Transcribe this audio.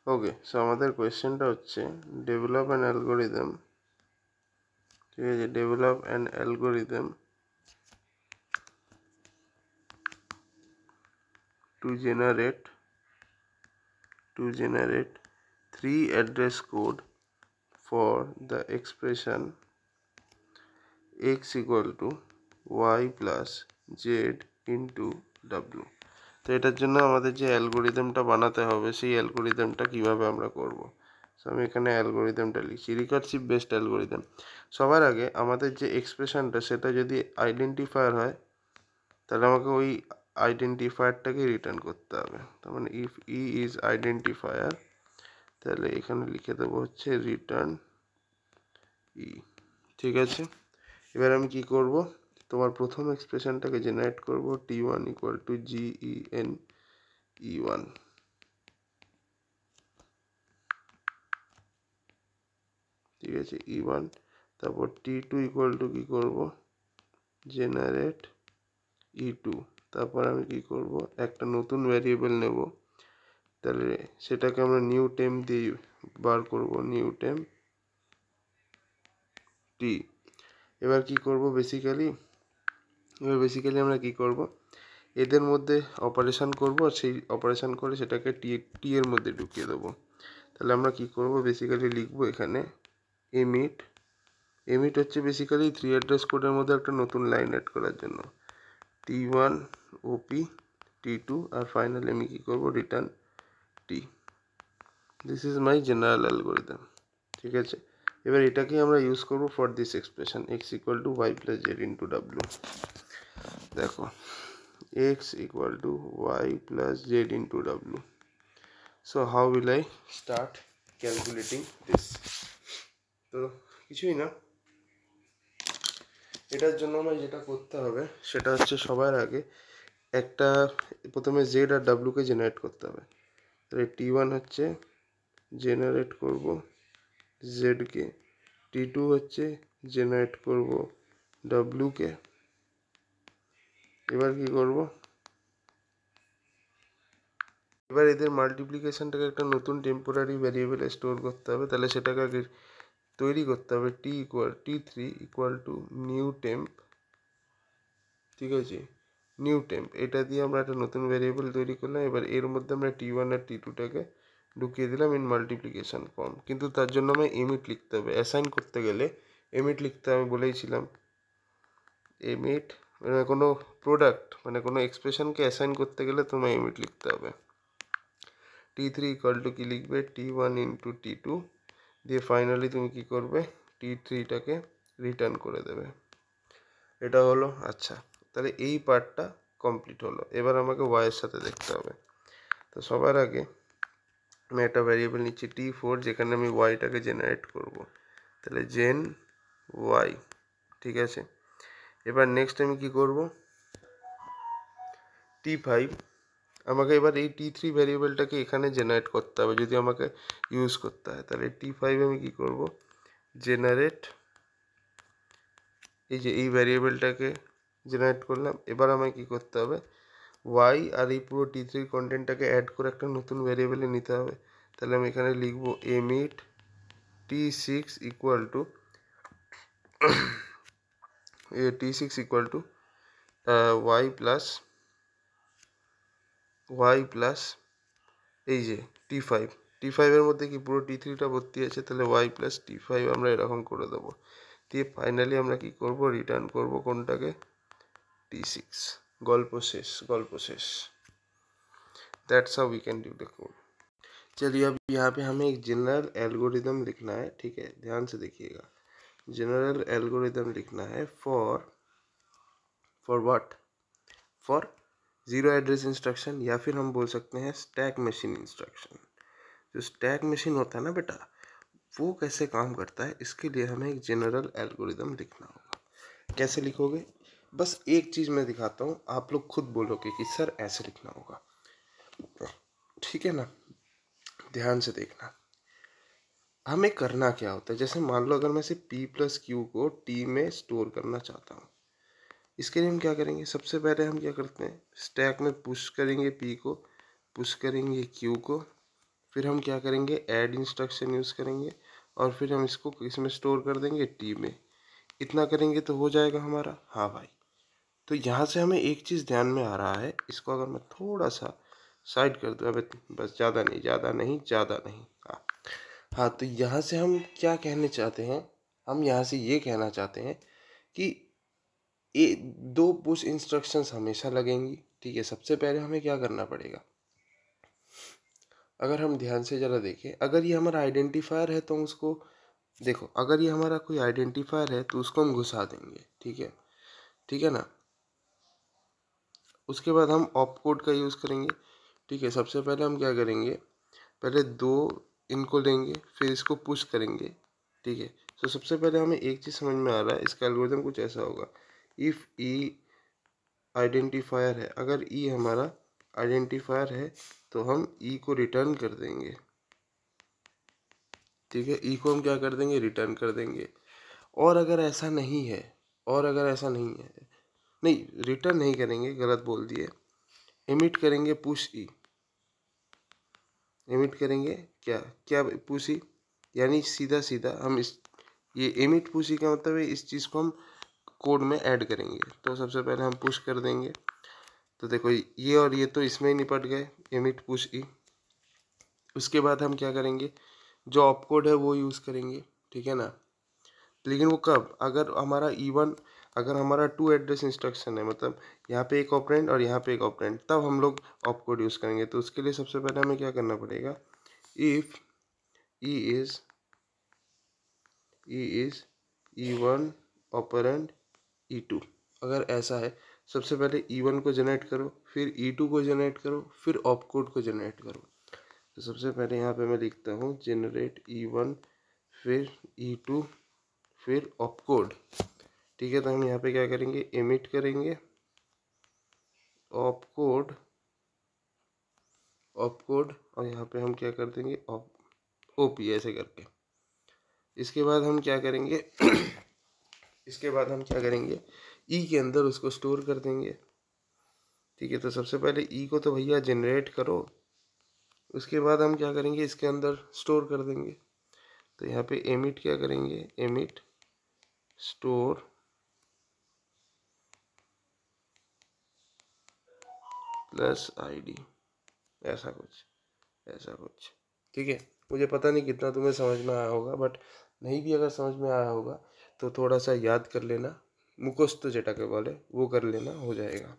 ওকে, so আমাদের কোয়েশ্চেনটা হচ্ছে ডেভেলপ অ্যান অ্যালগোরিদম, ঠিক আছে, develop an algorithm to generate three address code for the expression x equal to y plus z into w। তো এটার জন্য আমাদের যে অ্যালগোরিদমটা বানাতে হবে সেই অ্যালগোরিদমটা কিভাবে আমরা করব। সো আমি এখানে অ্যালগোরিদমটা লিখছি, রিকারসিভ বেসড অ্যালগোরিদম। সবার আগে আমাদের যে এক্সপ্রেশনটা সেটা যদি আইডেন্টিফায়ার হয় তাহলে আমাকে ওই আইডেন্টিফায়ারটাকে রিটার্ন করতে হবে। তার মানে ইফ ই ইজ আইডেন্টিফায়ার, তাহলে এখানে লিখে দেবো হচ্ছে রিটার্ন ই, ঠিক আছে। এবার আমি কি করব, তোমার প্রথম এক্সপ্রেশনটাকে জেনারেট করব, t1 equal to gen e1, ঠিক আছে, e1। তারপর t2 ইকুয়াল টু কি করব, জেনারেট e2। তারপর আমি কি করব, একটা নতুন ভ্যারিয়েবল নেব, তাহলে সেটাকে আমরা নিউ টেম্প দিয়ে বার করব, নিউ টেম্প টি। এবার কি করব, বেসিক্যালি আমরা কি করব, এদের মধ্যে অপারেশন করব, আর সেই অপারেশন করে সেটাকে টি এর মধ্যে ঢুকিয়ে দেবো। তাহলে আমরা কি করব, বেসিক্যালি লিখব এখানে এমিট হচ্ছে বেসিক্যালি 3 অ্যাড্রেস কোডের মধ্যে একটা নতুন লাইন অ্যাড করার জন্য, t1 op t2, আর ফাইনালি আমি কি করব, return T. This is my general algorithm, ঠিক আছে। এবার এটাকেই আমরা ইউজ করব for this expression x equal to y plus Z into W. দেখো x equal to y plus z into w. So how will I start calculating this? তো কিছুই না, এটার জন্য আমার যেটা করতে হবে সেটা হচ্ছে সবার আগে একটা প্রথমে z আর w কে জেনারেট করতে হবে। তাহলে t1 হচ্ছে জেনারেট করব z কে, t2 হচ্ছে জেনারেট করব w কে। এবার কি করব, এবার এদের মাল্টিপ্লিকেশনটাকে একটা নতুন টেম্পোরারি ভ্যারিয়েবলে স্টোর করতে হবে। তাহলে সেটাকে আগে তৈরি করতে হবে, t3 equal to new temp, ঠিক আছে, নিউ টেম্প। এটা দিয়ে আমরা একটা নতুন ভ্যারিয়েবল তৈরি করলাম। এবার এর মধ্যে আমরা t1 আর t2টাকে ঢুকিয়ে দিলাম ইন মাল্টিপ্লিকেশন ফর্ম। কিন্তু তার জন্য আমায় এমিট লিখতে হবে। অ্যাসাইন করতে গেলে এমিট লিখতে আমি বলেইছিলাম, এমিট মানে কোনো প্রোডাক্ট মানে কোনো এক্সপ্রেশনকে অ্যাসাইন করতে গেলে তোমায় এমিট লিখতে হবে। t3 ইকুয়াল টু কি লিখবে, t1 ইন্টু t2 দিয়ে ফাইনালি তুমি কি করবে, t3টাকে রিটার্ন করে দেবে। এটা হলো, আচ্ছা, তাহলে এই পার্টটা কমপ্লিট হলো। এবার আমাকে ওয়াইয়ের সাথে দেখতে হবে। তো সবার আগে আমি একটা ভ্যারিয়েবল নিচ্ছি t4, যেখানে আমি ওয়াইটাকে জেনারেট করব। তাহলে জেন ওয়াই, ঠিক আছে। এবার নেক্সট আমি কি করব, t5, আমাকে এবার এই t3 ভ্যারিয়েবলটাকে এখানে জেনারেট করতে হবে যদি আমাকে ইউজ করতে হয়। তাহলে t5 আমি কি করব, জেনারেট, এই যে এই ভ্যারিয়েবলটাকে জেনারেট করলাম। এবার আমায় কি করতে হবে, ওয়াই আর এই পুরো t3 কন্টেন্টটাকে অ্যাড করে একটা নতুন ভ্যারিয়েবলে নিতে হবে। তাহলে আমি এখানে লিখব emit t6 equal to t6 equal to Y plus এই যে t5 এর মধ্যে কি পুরো t3টা ভর্তি আছে, তাহলে ওয়াই প্লাস t5 আমরা এরকম করে দেবো। দিয়ে ফাইনালি আমরা কি করব, রিটার্ন করব কোনটাকে, t6। गल्प शेष। That's how we can do the code. चलिए अब यहाँ पे हमें एक जनरल एल्गोरिदम लिखना है, ठीक है, ध्यान से देखिएगा। जनरल एल्गोरिदम लिखना है for what, for zero address instruction, या फिर हम बोल सकते हैं स्टैक मशीन इंस्ट्रक्शन। जो स्टैक मशीन होता है ना बेटा, वो कैसे काम करता है, इसके लिए हमें एक जनरल एल्गोरिदम लिखना होगा। कैसे लिखोगे, बस एक चीज़ मैं दिखाता हूँ, आप लोग खुद बोलोगे कि सर ऐसे लिखना होगा, ठीक है ना। ध्यान से देखना, हमें करना क्या होता है। जैसे मान लो अगर मैं से p प्लस क्यू को t में स्टोर करना चाहता हूँ, इसके लिए हम क्या करेंगे, सबसे पहले हम क्या करते हैं, स्टैक में पुश करेंगे p को, पुश करेंगे q को, फिर हम क्या करेंगे, ऐड इंस्ट्रक्शन यूज़ करेंगे और फिर हम इसको इसमें स्टोर कर देंगे टी में। इतना करेंगे तो हो जाएगा हमारा। हाँ भाई, तो यहाँ से हमें एक चीज़ ध्यान में आ रहा है, इसको अगर मैं थोड़ा सा साइड कर दूँ, अबे बस ज़्यादा नहीं, ज़्यादा नहीं, ज़्यादा नहीं। हाँ हाँ, तो यहाँ से हम क्या कहने चाहते हैं, हम यहाँ से ये कहना चाहते हैं कि ये 2 पुश इंस्ट्रक्शंस हमेशा लगेंगी। ठीक है, सबसे पहले हमें क्या करना पड़ेगा, अगर हम ध्यान से ज़रा देखें, अगर ये हमारा आइडेंटिफायर है तो हम उसको, देखो अगर ये हमारा कोई आइडेंटिफायर है तो उसको हम घुसा देंगे। ठीक है ना। उसके बाद हम ऑप कोड का यूज़ करेंगे। ठीक है, सबसे पहले हम क्या करेंगे, पहले 2 इनको लेंगे, फिर इसको पुश करेंगे। ठीक है, तो सबसे पहले हमें एक चीज़ समझ में आ रहा है, इसका एल्गोरिथम कुछ ऐसा होगा, इफ़ ई आइडेंटिफायर है, अगर ई हमारा आइडेंटिफायर है तो हम ई को रिटर्न कर देंगे। ठीक है, ई को हम क्या कर देंगे, रिटर्न कर देंगे। और अगर ऐसा नहीं है, और अगर ऐसा नहीं है, नहीं रिटर्न नहीं करेंगे, गलत बोल दिए, एमिट करेंगे पुश ई। एमिट करेंगे क्या क्या पुश ई, यानी सीधा सीधा हम इस, ये एमिट पुश ई का मतलब है इस चीज़ को हम कोड में ऐड करेंगे। तो सबसे पहले हम पुश कर देंगे, तो देखो ये और ये तो इसमें ही निपट गए, एमिट पुश ई। उसके बाद हम क्या करेंगे, जो ऑप कोड है वो यूज़ करेंगे। ठीक है ना, लेकिन वो कब, अगर हमारा इवन, अगर हमारा 2 एड्रेस इंस्ट्रक्शन है, मतलब यहाँ पे एक ऑपरेंड और यहाँ पे एक ऑपरेंड, तब हम लोग ऑप कोड यूज़ करेंगे। तो उसके लिए सबसे पहले हमें क्या करना पड़ेगा, if E is E1 operand E2, अगर ऐसा है, सबसे पहले E1 को जनरेट करो, फिर E2 को जनरेट करो, फिर ऑप कोड को जनरेट करो। तो सबसे पहले यहाँ पे मैं लिखता हूँ जनरेट E1, फिर E2, फिर ऑप कोड। ठीक है, तो हम यहाँ पे क्या करेंगे, एमिट करेंगे ऑप कोड, और यहाँ पे हम क्या कर देंगे, ओपी ऐसे करके। इसके बाद हम क्या करेंगे इसके बाद हम क्या करेंगे, ई के अंदर उसको स्टोर कर देंगे। ठीक है, तो सबसे पहले ई को तो भैया जनरेट करो, उसके बाद हम क्या करेंगे, इसके अंदर स्टोर कर देंगे। तो यहाँ पे एमिट क्या करेंगे, एमिट स्टोर प्लस आईडी, ऐसा कुछ। ठीक है, मुझे पता नहीं कितना तुम्हें समझ में आया होगा, बट नहीं भी अगर समझ में आया होगा तो थोड़ा सा याद कर लेना, मुखस्त जेटा के बोले वो कर लेना, हो जाएगा।